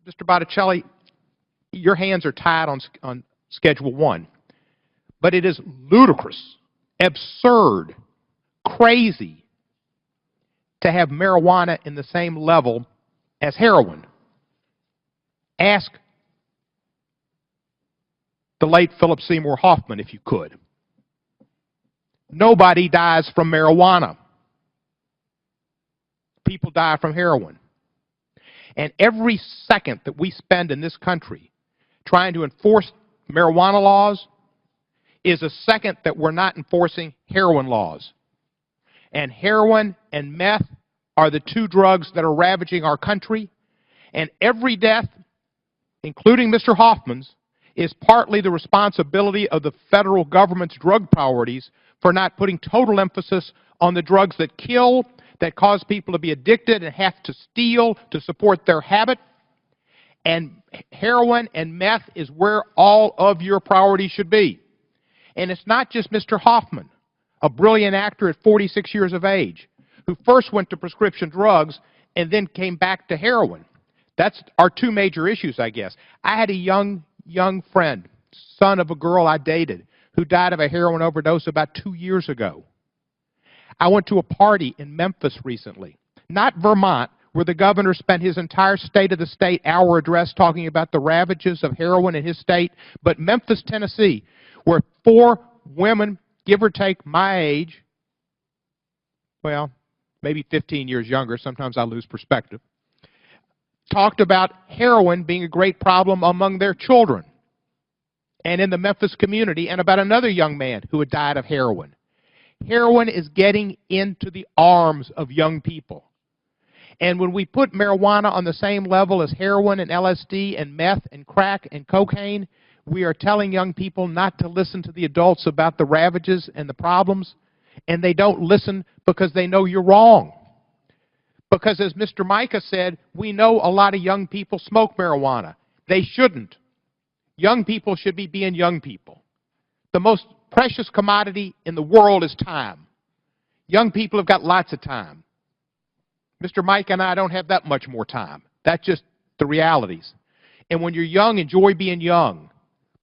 Mr. Botticelli, your hands are tied on Schedule 1. But it is ludicrous, absurd, crazy to have marijuana in the same level as heroin. Ask the late Philip Seymour Hoffman, if you could. Nobody dies from marijuana. People die from heroin. And every second that we spend in this country trying to enforce marijuana laws is a second that we're not enforcing heroin laws. And heroin and meth are the two drugs that are ravaging our country. And every death, including Mr. Hoffman's, is partly the responsibility of the federal government's drug priorities for not putting total emphasis on the drugs that kill, that cause people to be addicted and have to steal to support their habit. And heroin and meth is where all of your priorities should be. And it's not just Mr. Hoffman, a brilliant actor at 46 years of age, who first went to prescription drugs and then came back to heroin. That's our two major issues, I guess. I had a young friend, son of a girl I dated, who died of a heroin overdose about 2 years ago. I went to a party in Memphis recently, not Vermont, where the governor spent his entire State of the State hour address talking about the ravages of heroin in his state, but Memphis, Tennessee, where 4 women, give or take my age, well, maybe 15 years younger, sometimes I lose perspective, talked about heroin being a great problem among their children and in the Memphis community, and about another young man who had died of heroin. Heroin is getting into the arms of young people. And when we put marijuana on the same level as heroin and LSD and meth and crack and cocaine, we are telling young people not to listen to the adults about the ravages and the problems, and they don't listen because they know you're wrong. Because as Mr. Micah said, we know a lot of young people smoke marijuana. They shouldn't. Young people should be being young people. The most precious commodity in the world is time. Young people have got lots of time. Mr. Mike and I don't have that much more time. That's just the realities. And when you're young, enjoy being young,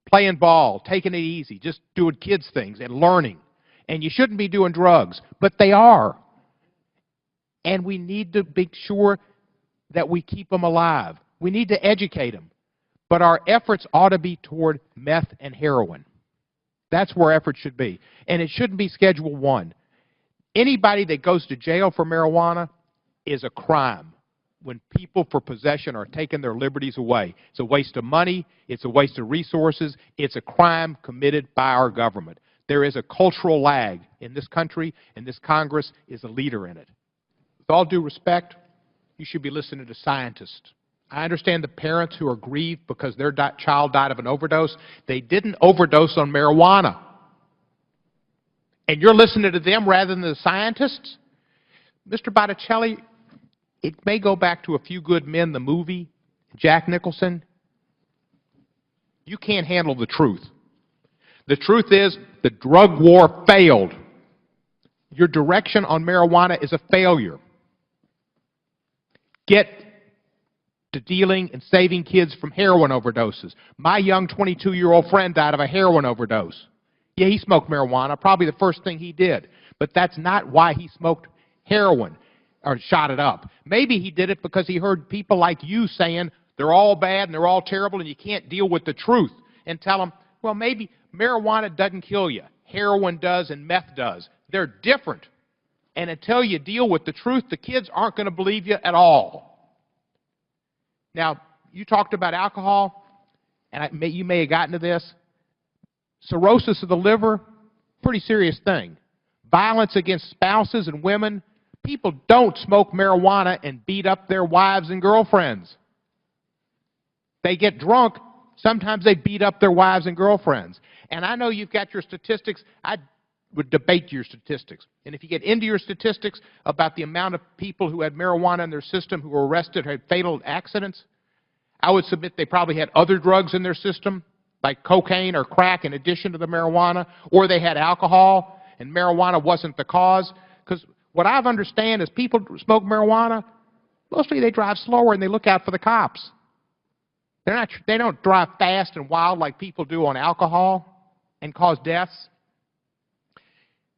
playing ball, taking it easy, just doing kids' things and learning. And you shouldn't be doing drugs, but they are. And we need to make sure that we keep them alive. We need to educate them. But our efforts ought to be toward meth and heroin. That's where efforts should be. And it shouldn't be Schedule 1. Anybody that goes to jail for marijuana is a crime when people for possession are taking their liberties away. It's a waste of money. It's a waste of resources. It's a crime committed by our government. There is a cultural lag in this country, and this Congress is a leader in it. With all due respect, you should be listening to scientists. I understand the parents who are grieved because their child died of an overdose. They didn't overdose on marijuana. And you're listening to them rather than the scientists? Mr. Botticelli, it may go back to A Few Good Men, the movie, Jack Nicholson. You can't handle the truth. The truth is the drug war failed. Your direction on marijuana is a failure. Get to dealing and saving kids from heroin overdoses. My young 22-year-old friend died of a heroin overdose. Yeah, he smoked marijuana, probably the first thing he did. But that's not why he smoked heroin or shot it up. Maybe he did it because he heard people like you saying they're all bad and they're all terrible and you can't deal with the truth, and tell them, well, maybe marijuana doesn't kill you. Heroin does and meth does. They're different. And until you deal with the truth, the kids aren't going to believe you at all. Now, you talked about alcohol, and you may have gotten to this. Cirrhosis of the liver, pretty serious thing. Violence against spouses and women. People don't smoke marijuana and beat up their wives and girlfriends. They get drunk. Sometimes they beat up their wives and girlfriends. And I know you've got your statistics. I would debate your statistics. And if you get into your statistics about the amount of people who had marijuana in their system who were arrested or had fatal accidents, I would submit they probably had other drugs in their system, like cocaine or crack in addition to the marijuana, or they had alcohol and marijuana wasn't the cause. Because what I understand is people smoke marijuana, mostly they drive slower and they look out for the cops. They don't drive fast and wild like people do on alcohol and cause deaths.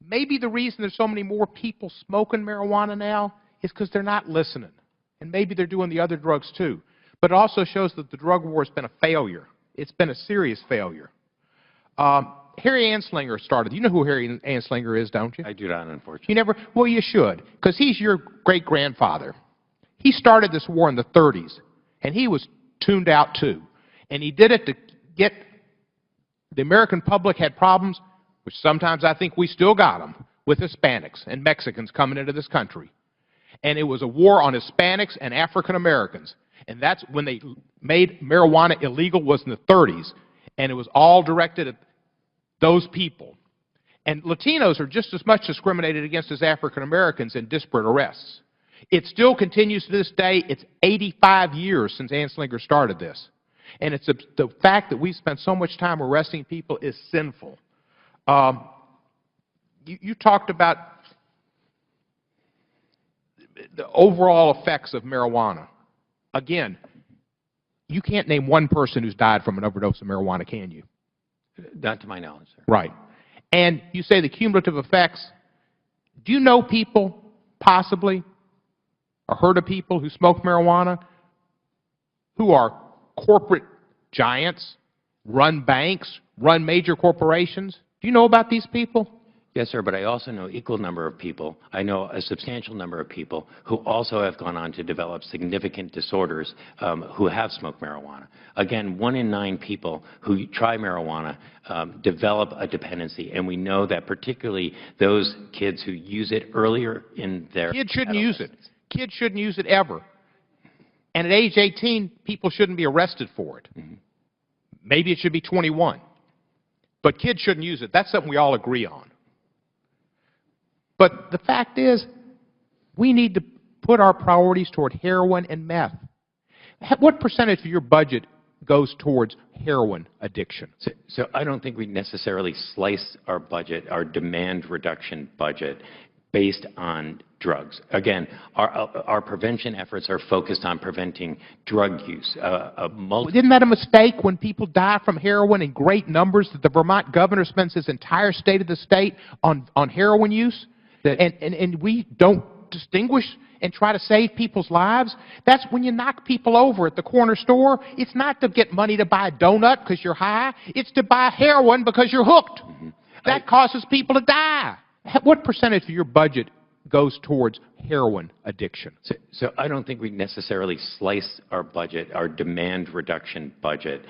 Maybe the reason there's so many more people smoking marijuana now is because they're not listening. And maybe they're doing the other drugs too. But it also shows that the drug war has been a failure. It's been a serious failure. Harry Anslinger started. You know who Harry Anslinger is, don't you? I do not, unfortunately. You never? Well, you should, because he's your great-grandfather. He started this war in the 30s, and he was tuned out too. And he did it to get the American public had problems, which sometimes I think we still got them, with Hispanics and Mexicans coming into this country. And it was a war on Hispanics and African Americans. And that's when they made marijuana illegal, was in the 30s. And it was all directed at those people. And Latinos are just as much discriminated against as African Americans in disparate arrests. It still continues to this day. It's 85 years since Anslinger started this. And it's the fact that we spend so much time arresting people is sinful. You talked about the overall effects of marijuana. Again, you can't name one person who's died from an overdose of marijuana, can you? Not to my knowledge, sir. Right. And you say the cumulative effects. Do you know people, possibly, or heard of people who smoke marijuana who are corporate giants, run banks, run major corporations? Do you know about these people? Yes, sir, but I also know equal number of people. I know a substantial number of people who also have gone on to develop significant disorders who have smoked marijuana. Again, 1 in 9 people who try marijuana develop a dependency, and we know that particularly those kids who use it earlier in their Kids shouldn't use it. Kids shouldn't use it ever. And at age 18, people shouldn't be arrested for it. Mm-hmm. Maybe it should be 21. But kids shouldn't use it. That's something we all agree on. But the fact is, we need to put our priorities toward heroin and meth. What percentage of your budget goes towards heroin addiction? So I don't think we necessarily slice our budget, our demand reduction budget, based on drugs. Again, our prevention efforts are focused on preventing drug use. Isn't that a mistake when people die from heroin in great numbers that the Vermont governor spends his entire state of the state on heroin use? And we don't distinguish and try to save people's lives? That's when you knock people over at the corner store. It's not to get money to buy a donut because you're high. It's to buy heroin because you're hooked. Mm-hmm. That causes people to die. What percentage of your budget goes towards heroin addiction? So I don't think we necessarily slice our budget, our demand reduction budget,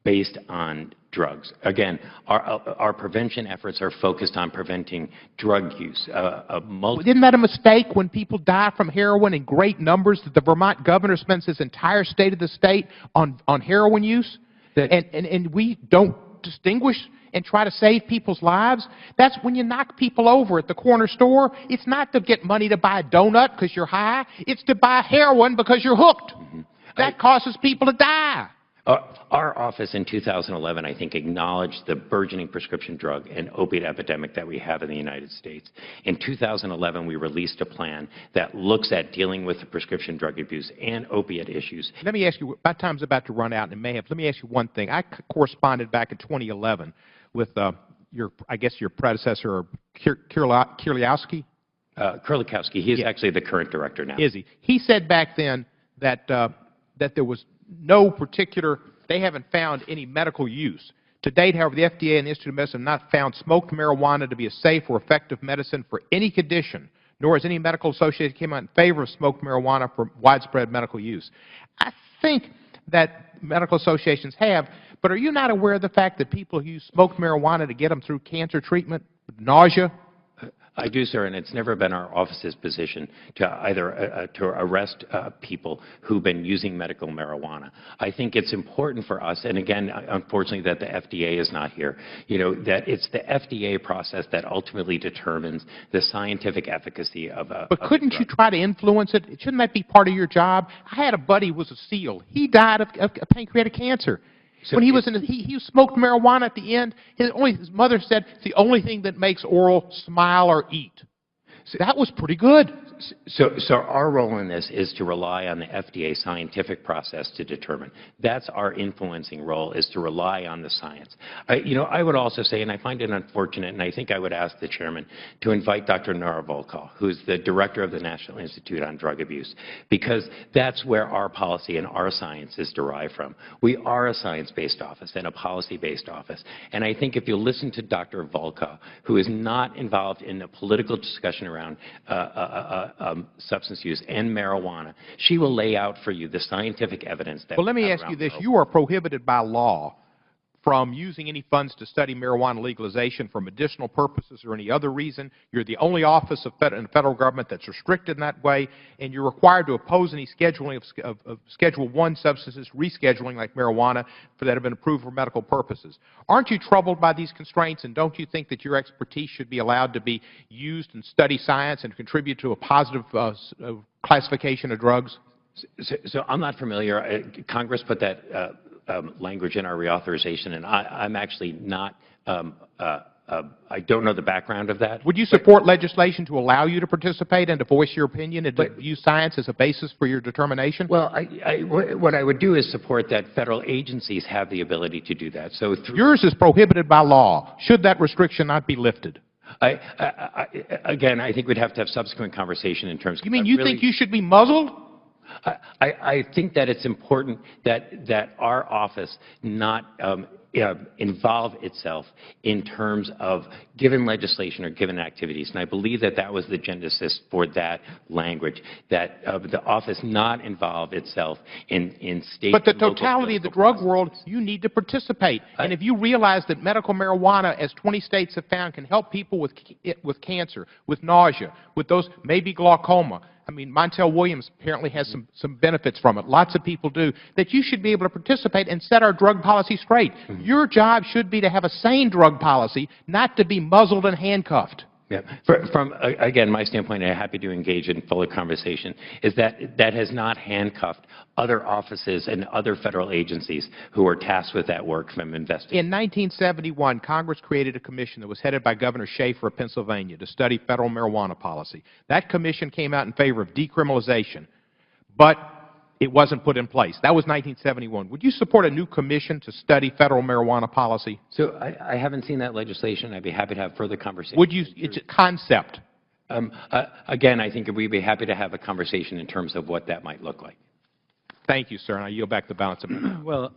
based on drugs. Again, our prevention efforts are focused on preventing drug use. Isn't that a mistake when people die from heroin in great numbers that the Vermont governor spends his entire state of the state on heroin use? And we don't distinguish and try to save people's lives? That's when you knock people over at the corner store. It's not to get money to buy a donut because you're high. It's to buy heroin because you're hooked. Mm-hmm. That causes people to die. Our office in 2011, I think, acknowledged the burgeoning prescription drug and opiate epidemic that we have in the United States. In 2011, we released a plan that looks at dealing with the prescription drug abuse and opiate issues. Let me ask you, my time's about to run out, and it may have. Let me ask you one thing. I corresponded back in 2011 with I guess your predecessor, Kierliowski? Kurlikowski. He is actually the current director now. Is he? He said back then that there was no particular, they haven't found any medical use. To date, however, the FDA and the Institute of Medicine have not found smoked marijuana to be a safe or effective medicine for any condition, nor has any medical association come out in favor of smoked marijuana for widespread medical use. I think that medical associations have, but are you not aware of the fact that people use smoked marijuana to get them through cancer treatment, nausea? I do, sir, and it's never been our office's position to either to arrest people who've been using medical marijuana. I think it's important for us, and again, unfortunately, that the FDA is not here. You know, that it's the FDA process that ultimately determines the scientific efficacy of a. But couldn't you try to influence it? Shouldn't that be part of your job? I had a buddy who was a SEAL. He died of pancreatic cancer. So when he was he smoked marijuana at the end. His mother said it's the only thing that makes oral smile or eat. So that was pretty good. So our role in this is to rely on the FDA scientific process to determine. That's our influencing role, is to rely on the science. I would also say, and I find it unfortunate, and I think I would ask the chairman to invite Dr. Nora Volkow, who's the director of the National Institute on Drug Abuse, because that's where our policy and our science is derived from. We are a science-based office and a policy-based office. And I think if you listen to Dr. Volkow, who is not involved in a political discussion around substance use and marijuana, she will lay out for you the scientific evidence that. Well, let me ask you this. You are prohibited by law from using any funds to study marijuana legalization for medicinal purposes or any other reason. You're the only office in the federal government that's restricted in that way, and you're required to oppose any scheduling of Schedule I substances, rescheduling like marijuana, that have been approved for medical purposes. Aren't you troubled by these constraints, and don't you think that your expertise should be allowed to be used in study science and contribute to a positive classification of drugs? So I'm not familiar. Congress put that language in our reauthorization, and I'm actually not, I don't know the background of that. Would you support legislation to allow you to participate and to voice your opinion and to use science as a basis for your determination? Well, what I would do is support that federal agencies have the ability to do that. So yours is prohibited by law. Should that restriction not be lifted? Again, I think we'd have to have subsequent conversation in terms of. You mean you think you should be muzzled? I think that it's important that our office not involve itself in terms of given legislation or given activities. And I believe that that was the genesis for that language, that the office not involve itself in state. But the totality of the drug world, you need to participate. And if you realize that medical marijuana, as 20 states have found, can help people with cancer, with nausea, with those maybe glaucoma. I mean, Montel Williams apparently has some benefits from it. Lots of people do. That you should be able to participate and set our drug policy straight. Your job should be to have a sane drug policy, not to be muzzled and handcuffed. Yeah. From, again, my standpoint, I'm happy to engage in fuller conversation, is that has not handcuffed other offices and other federal agencies who are tasked with that work from investigating. In 1971, Congress created a commission that was headed by Governor Schaefer of Pennsylvania to study federal marijuana policy. That commission came out in favor of decriminalization, but it wasn't put in place. That was 1971. Would you support a new commission to study federal marijuana policy? So I haven't seen that legislation. I'd be happy to have further conversation. Would you? It's a concept. Again, I think we'd be happy to have a conversation in terms of what that might look like. Thank you, sir. And I yield back the balance of my time. Well.